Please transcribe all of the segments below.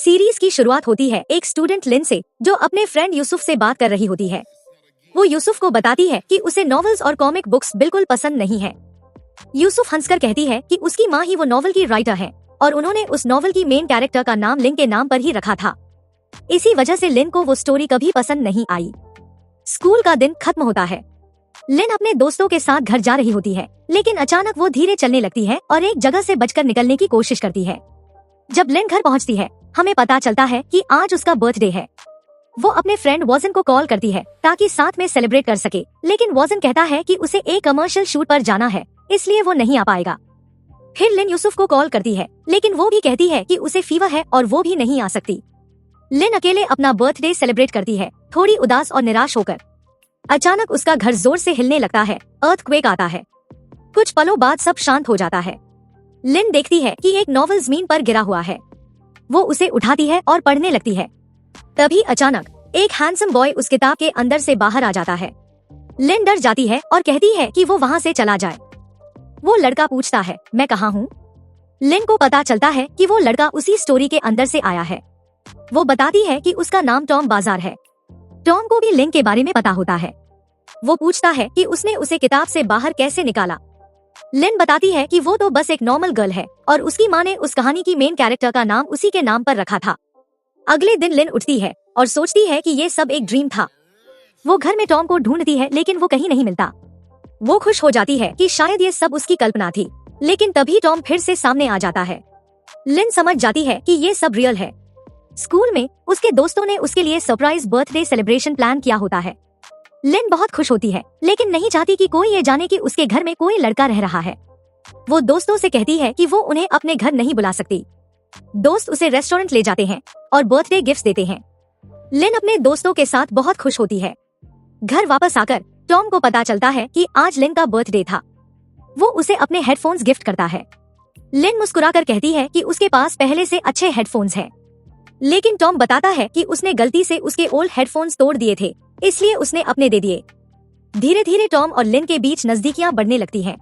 Series की शुरुआत होती है एक स्टूडेंट लिन से, जो अपने फ्रेंड यूसुफ से बात कर रही होती है। वो यूसुफ को बताती है कि उसे नॉवेल्स और कॉमिक बुक्स बिल्कुल पसंद नहीं है। यूसुफ हंसकर कहती है कि उसकी माँ ही वो नॉवेल की राइटर है और उन्होंने उस नॉवेल की मेन कैरेक्टर का नाम लिन के नाम पर ही रखा था। इसी वजह से लिन को वो स्टोरी कभी पसंद नहीं आई। स्कूल का दिन खत्म होता है। लिन अपने दोस्तों के साथ घर जा रही होती है, लेकिन अचानक वो धीरे चलने लगती है और एक जगह से बचकर निकलने की कोशिश करती है। जब लिन घर पहुंचती है, हमें पता चलता है कि आज उसका बर्थडे है। वो अपने फ्रेंड वॉजन को कॉल करती है ताकि साथ में सेलिब्रेट कर सके, लेकिन वॉजन कहता है कि उसे एक कमर्शियल शूट पर जाना है, इसलिए वो नहीं आ पाएगा। फिर लिन यूसुफ को कॉल करती है, लेकिन वो भी कहती है कि उसे फीवर है और वो भी नहीं आ सकती। लिन अकेले अपना बर्थडे सेलिब्रेट करती है, थोड़ी उदास और निराश होकर। अचानक उसका घर जोर से हिलने लगता है, अर्थक्वेक आता है। कुछ पलों बाद सब शांत हो जाता है। लिन देखती है कि एक नॉवेल जमीन पर गिरा हुआ है। वो उसे उठाती है और पढ़ने लगती है। तभी अचानक एक हैंडसम बॉय उस किताब के अंदर से बाहर आ जाता है। लिन डर जाती है और कहती है कि वो वहाँ से चला जाए। वो लड़का पूछता है, मैं कहाँ हूँ? लिन को पता चलता है कि वो लड़का उसी स्टोरी के अंदर से आया है। वो बताती है कि उसका नाम टॉम बाजार है। टॉम को भी लिन के बारे में पता होता है। वो पूछता है कि उसने उसे किताब से बाहर कैसे निकाला। लिन बताती है कि वो तो बस एक नॉर्मल गर्ल है और उसकी माँ ने उस कहानी की मेन कैरेक्टर का नाम उसी के नाम पर रखा था। अगले दिन लिन उठती है और सोचती है कि ये सब एक ड्रीम था। वो घर में टॉम को ढूंढती है, लेकिन वो कहीं नहीं मिलता। वो खुश हो जाती है कि शायद ये सब उसकी कल्पना थी, लेकिन तभी टॉम फिर से सामने आ जाता है। लिन समझ जाती है कि ये सब रियल है। स्कूल में उसके दोस्तों ने उसके लिए सरप्राइज बर्थडे सेलिब्रेशन प्लान किया होता है। लिन बहुत खुश होती है, लेकिन नहीं चाहती कि कोई ये जाने कि उसके घर में कोई लड़का रह रहा है। वो दोस्तों से कहती है कि वो उन्हें अपने घर नहीं बुला सकती। दोस्त उसे रेस्टोरेंट ले जाते हैं और बर्थडे गिफ्ट्स देते हैं। लिन अपने दोस्तों के साथ बहुत खुश होती है। घर वापस आकर टॉम को पता चलता है कि आज लिन का बर्थडे था। वो उसे अपने हेडफोन्स गिफ्ट करता है। लिन मुस्कुराकर कहती है कि उसके पास पहले से अच्छे हेडफोन्स हैं। लेकिन टॉम बताता है कि उसने गलती से उसके ओल्ड हेडफोन्स तोड़ दिए थे, इसलिए उसने अपने दे दिए। धीरे धीरे टॉम और लिन के बीच नजदीकियां बढ़ने लगती हैं।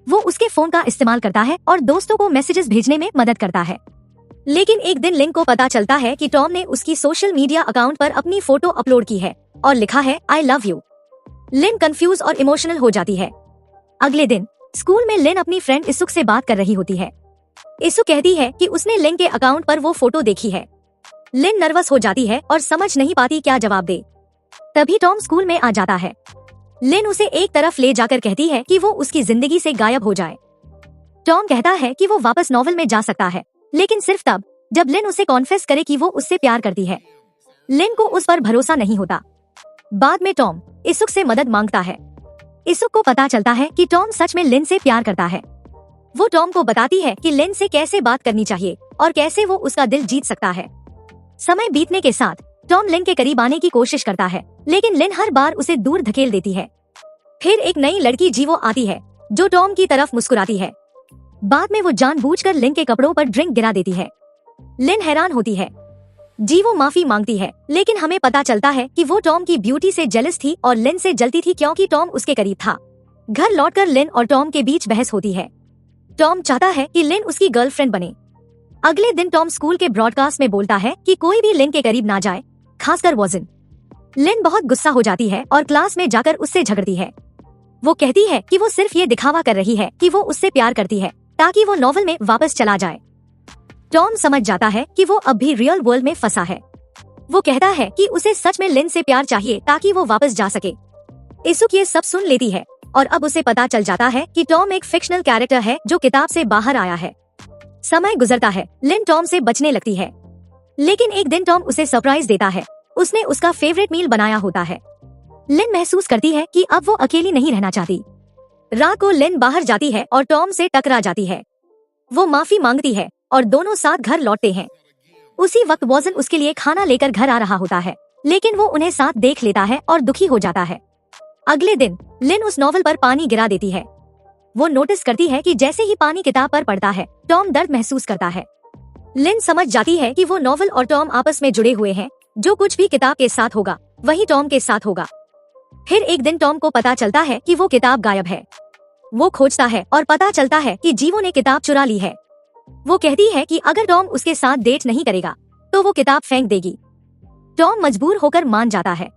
वो उसके फोन का इस्तेमाल करता है और दोस्तों को मैसेजेस भेजने में मदद करता है। लेकिन एक दिन लिन को पता चलता है कि टॉम ने उसकी सोशल मीडिया अकाउंट पर अपनी फोटो अपलोड की है और लिखा है, I love you. Lin confuse और इमोशनल हो जाती है। अगले दिन स्कूल में लिन अपनी फ्रेंड इसुक से बात कर रही होती है। इसुक कहती है कि उसने लिन के अकाउंट पर वो फोटो देखी है। लिन नर्वस हो जाती है और समझ नहीं पाती क्या जवाब दे। तभी टॉम स्कूल में आ जाता है। लिन उसे एक तरफ ले जाकर कहती है कि वो उसकी जिंदगी से गायब हो जाए। टॉम कहता है कि वो वापस नॉवेल में जा सकता है, लेकिन सिर्फ तब जब लिन उसे कॉन्फेस करे कि वो उससे प्यार करती है। लिन को उस पर भरोसा नहीं होता। बाद में टॉम इसुक से मदद मांगता है। इसुक को पता चलता है कि टॉम सच में लिन से प्यार करता है। वो टॉम को बताती है कि लिन से कैसे बात करनी चाहिए और कैसे वो उसका दिल जीत सकता है। समय बीतने के साथ टॉम लिन के करीब आने की कोशिश करता है, लेकिन लिन हर बार उसे दूर धकेल देती है। फिर एक नई लड़की जीवो आती है, जो टॉम की तरफ मुस्कुराती है। बाद में वो जानबूझकर लिन के कपड़ों पर ड्रिंक गिरा देती है। लिन हैरान होती है। जीवो माफी मांगती है, लेकिन हमें पता चलता है कि वो टॉम की ब्यूटी से जेलस थी और लिन से जलती थी क्योंकि टॉम उसके करीब था। घर लौटकर लिन और टॉम के बीच बहस होती है। टॉम चाहता है कि लिन उसकी गर्लफ्रेंड बने। अगले दिन टॉम स्कूल के ब्रॉडकास्ट में बोलता है कि कोई भी लिन के करीब ना जाए, खासकर वॉजन। लिन बहुत गुस्सा हो जाती है और क्लास में जाकर उससे झगड़ती है। वो कहती है कि वो सिर्फ ये दिखावा कर रही है कि वो उससे प्यार करती है ताकि वो नॉवेल में वापस चला जाए। टॉम समझ जाता है कि वो अब भी रियल वर्ल्ड में फंसा है। वो कहता है कि उसे सच में लिन से प्यार चाहिए ताकि वो वापस जा सके। इसुक ये सब सुन लेती है और अब उसे पता चल जाता है कि टॉम एक फिक्शनल कैरेक्टर है जो किताब से बाहर आया है। समय गुजरता है, लिन टॉम से बचने लगती है, लेकिन एक दिन टॉम उसे सरप्राइज देता है। उसने उसका फेवरेट मील बनाया होता है। लिन महसूस करती है कि अब वो अकेली नहीं रहना चाहती। रात को लिन बाहर जाती है और टॉम से टकरा जाती है। वो माफी मांगती है और दोनों साथ घर लौटते हैं। उसी वक्त वॉजन उसके लिए खाना लेकर घर आ रहा होता है, लेकिन वो उन्हें साथ देख लेता है और दुखी हो जाता है। अगले दिन लिन उस नॉवल पर पानी गिरा देती है। वो नोटिस करती है कि जैसे ही पानी किताब पर पड़ता है, टॉम दर्द महसूस करता है। लिन समझ जाती है कि वो नॉवल और टॉम आपस में जुड़े हुए हैं। जो कुछ भी किताब के साथ होगा वही टॉम के साथ होगा। फिर एक दिन टॉम को पता चलता है कि वो किताब गायब है। वो खोजता है और पता चलता है कि जीवो ने किताब चुरा ली है। वो कहती है कि अगर टॉम उसके साथ डेट नहीं करेगा तो वो किताब फेंक देगी। टॉम मजबूर होकर मान जाता है।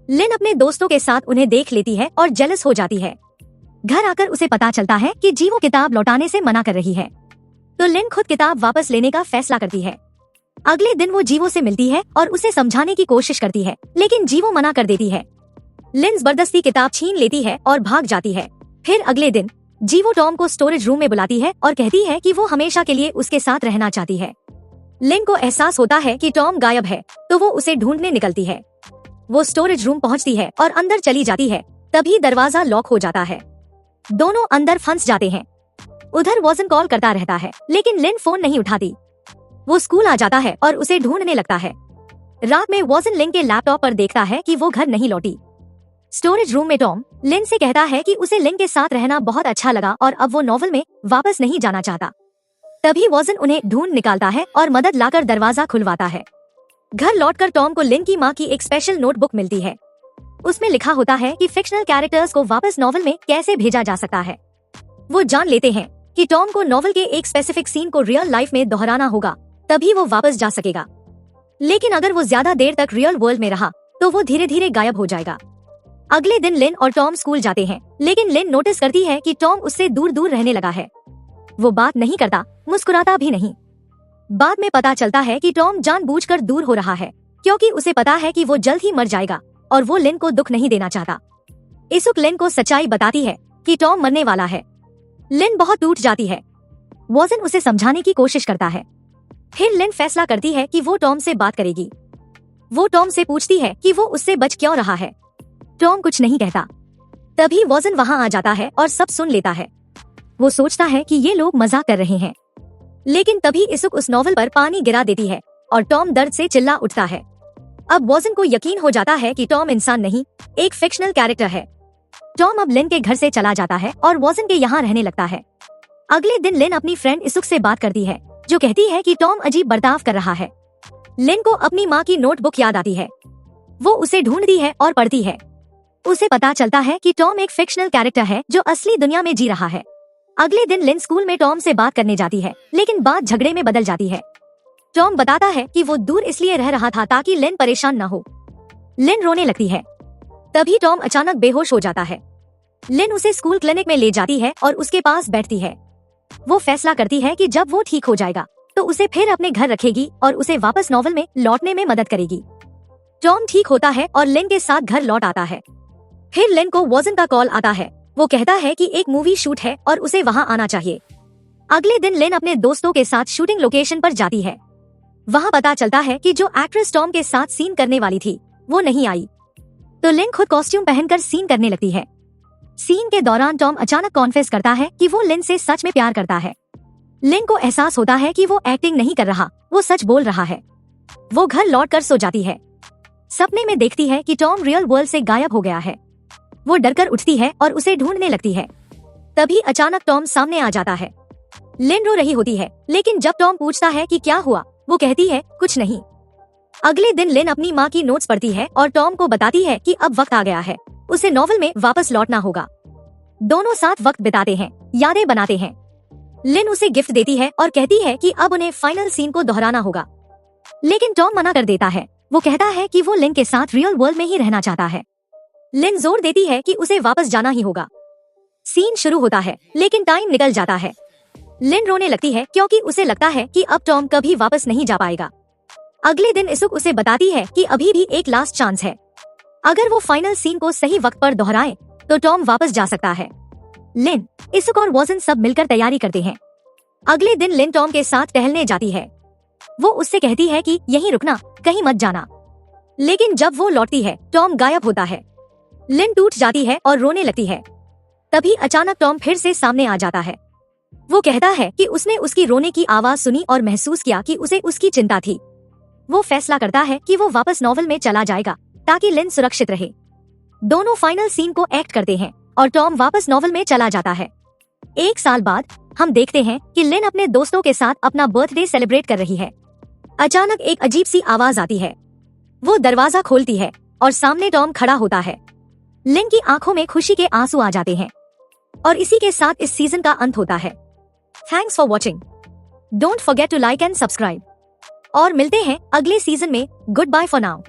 लिन अपने दोस्तों के साथ उन्हें देख लेती है और जेलस हो जाती है। घर आकर उसे पता चलता है कि जीवो किताब लौटाने से मना कर रही है, तो लिन खुद किताब वापस लेने का फैसला करती है। अगले दिन वो जीवो से मिलती है और उसे समझाने की कोशिश करती है, लेकिन जीवो मना कर देती है। लिन जबरदस्ती किताब छीन लेती है और भाग जाती है। फिर अगले दिन जीवो टॉम को स्टोरेज रूम में बुलाती है और कहती है कि वो हमेशा के लिए उसके साथ रहना चाहती है। लिन को एहसास होता है कि टॉम गायब है, तो वो उसे ढूंढने निकलती है। वो स्टोरेज रूम पहुंचती है और अंदर चली जाती है। तभी दरवाजा लॉक हो जाता है। दोनों अंदर फंस जाते हैं। उधर वॉजन कॉल करता रहता है, लेकिन लिन फोन नहीं उठाती। वो स्कूल आ जाता है और उसे ढूंढने लगता है। रात में वॉजन लिन के लैपटॉप पर देखता है कि वो घर नहीं लौटी। स्टोरेज रूम में टॉम लिन से कहता है कि उसे लिन के साथ रहना बहुत अच्छा लगा और अब वो नॉवल में वापस नहीं जाना चाहता। तभी वॉजन उन्हें ढूंढ निकालता है और मदद लाकर दरवाजा खुलवाता है। घर लौटकर टॉम को लिन की माँ की एक स्पेशल नोटबुक मिलती है। उसमें लिखा होता है कि फिक्शनल कैरेक्टर्स को वापस नॉवल में कैसे भेजा जा सकता है। वो जान लेते हैं कि टॉम को नॉवल के एक स्पेसिफिक सीन को रियल लाइफ में दोहराना होगा, तभी वो वापस जा सकेगा। लेकिन अगर वो ज्यादा देर तक रियल वर्ल्ड में रहा तो वो धीरे धीरे गायब हो जाएगा। अगले दिन लिन और टॉम स्कूल जाते हैं, लेकिन लिन नोटिस करती है कि टॉम उससे दूर दूर रहने लगा है। वो बात नहीं करता, मुस्कुराता भी नहीं। बाद में पता चलता है कि टॉम जानबूझकर दूर हो रहा है, क्योंकि उसे पता है कि वो जल्द ही मर जाएगा और वो लिन को दुख नहीं देना चाहता। इसुक लिन को सच्चाई बताती है कि टॉम मरने वाला है। लिन बहुत टूट जाती है। वॉजन उसे समझाने की कोशिश करता है। फिर लिन फैसला करती है कि वो टॉम से बात करेगी। वो टॉम से पूछती है कि वो उससे बच क्यों रहा है। टॉम कुछ नहीं कहता। तभी वॉजन वहाँ आ जाता है और सब सुन लेता है। वो सोचता है कि ये लोग मजाक कर रहे हैं, लेकिन तभी इसुक उस नॉवल पर पानी गिरा देती है और टॉम दर्द से चिल्ला उठता है। अब वॉजन को यकीन हो जाता है कि टॉम इंसान नहीं, एक फिक्शनल कैरेक्टर है। टॉम अब लिन के घर से चला जाता है और वॉजन के यहाँ रहने लगता है। अगले दिन लिन अपनी फ्रेंड इसुक से बात करती है, जो कहती है कि टॉम अजीब बर्ताव कर रहा है। लिन को अपनी माँ की नोटबुक याद आती है। वो उसे ढूंढती है और पढ़ती है। उसे पता चलता है कि टॉम एक फिक्शनल कैरेक्टर है जो असली दुनिया में जी रहा है। अगले दिन लिन स्कूल में टॉम से बात करने जाती है, लेकिन बात झगड़े में बदल जाती है। टॉम बताता है कि वो दूर इसलिए रह रहा था ताकि लिन परेशान न हो। लिन रोने लगती है। तभी टॉम अचानक बेहोश हो जाता है। लिन उसे स्कूल क्लिनिक में ले जाती है और उसके पास बैठती है। वो फैसला करती है कि जब वो ठीक हो जाएगा तो उसे फिर अपने घर रखेगी और उसे वापस नॉवल में लौटने में मदद करेगी। टॉम ठीक होता है और लिन के साथ घर लौट आता है। फिर लिन को वॉजन का कॉल आता है। वो कहता है कि एक मूवी शूट है और उसे वहाँ आना चाहिए। अगले दिन लिन अपने दोस्तों के साथ शूटिंग लोकेशन पर जाती है। वहाँ पता चलता है कि जो एक्ट्रेस टॉम के साथ सीन करने वाली थी वो नहीं आई, तो लिन खुद कॉस्ट्यूम पहनकर सीन करने लगती है। सीन के दौरान टॉम अचानक कॉन्फेस करता है कि वो लिन से सच में प्यार करता है। लिन को एहसास होता है कि वो एक्टिंग नहीं कर रहा, वो सच बोल रहा है। वो घर लौटकर सो जाती है। सपने में देखती है कि टॉम रियल वर्ल्ड से गायब हो गया है। वो डरकर उठती है और उसे ढूंढने लगती है। तभी अचानक टॉम सामने आ जाता है। लिन रो रही होती है, लेकिन जब टॉम पूछता है कि क्या हुआ, वो कहती है कुछ नहीं। अगले दिन लिन अपनी माँ की नोट्स पढ़ती है और टॉम को बताती है कि अब वक्त आ गया है, उसे नॉवल में वापस लौटना होगा। दोनों साथ वक्त बिताते हैं, यादें बनाते हैं। लिन उसे गिफ्ट देती है और कहती है कि अब उन्हें फाइनल सीन को दोहराना होगा, लेकिन टॉम मना कर देता है। वो कहता है कि वो लिन के साथ रियल वर्ल्ड में ही रहना चाहता है। लिन जोर देती है कि उसे वापस जाना ही होगा। सीन शुरू होता है, लेकिन टाइम निकल जाता है। लिन रोने लगती है क्योंकि उसे लगता है कि अब टॉम कभी वापस नहीं जा पाएगा। अगले दिन इसुक उसे बताती है कि अभी भी एक लास्ट चांस है। अगर वो फाइनल सीन को सही वक्त पर दोहराए तो टॉम वापस जा सकता है। लिन, इसुक और वॉजन सब मिलकर तैयारी करते हैं। अगले दिन लिन टॉम के साथ टहलने जाती है। वो उससे कहती है कि यहीं रुकना, कहीं मत जाना। लेकिन जब वो लौटती है, टॉम गायब होता है। लिन टूट जाती है और रोने लगती है। तभी अचानक टॉम फिर से सामने आ जाता है। वो कहता है कि उसने उसकी रोने की आवाज सुनी और महसूस किया कि उसे उसकी चिंता थी। वो फैसला करता है कि वो वापस नॉवल में चला जाएगा ताकि लिन सुरक्षित रहे। दोनों फाइनल सीन को एक्ट करते हैं और टॉम वापस नॉवल में चला जाता है। एक साल बाद हम देखते हैं कि लिन अपने दोस्तों के साथ अपना बर्थडे सेलिब्रेट कर रही है। अचानक एक अजीब सी आवाज आती है। वो दरवाजा खोलती है और सामने टॉम खड़ा होता है। लिन की आंखों में खुशी के आंसू आ जाते हैं और इसी के साथ इस सीजन का अंत होता है। Thanks for watching. Don't forget to like and subscribe. और मिलते हैं अगले सीजन में। Goodbye for now.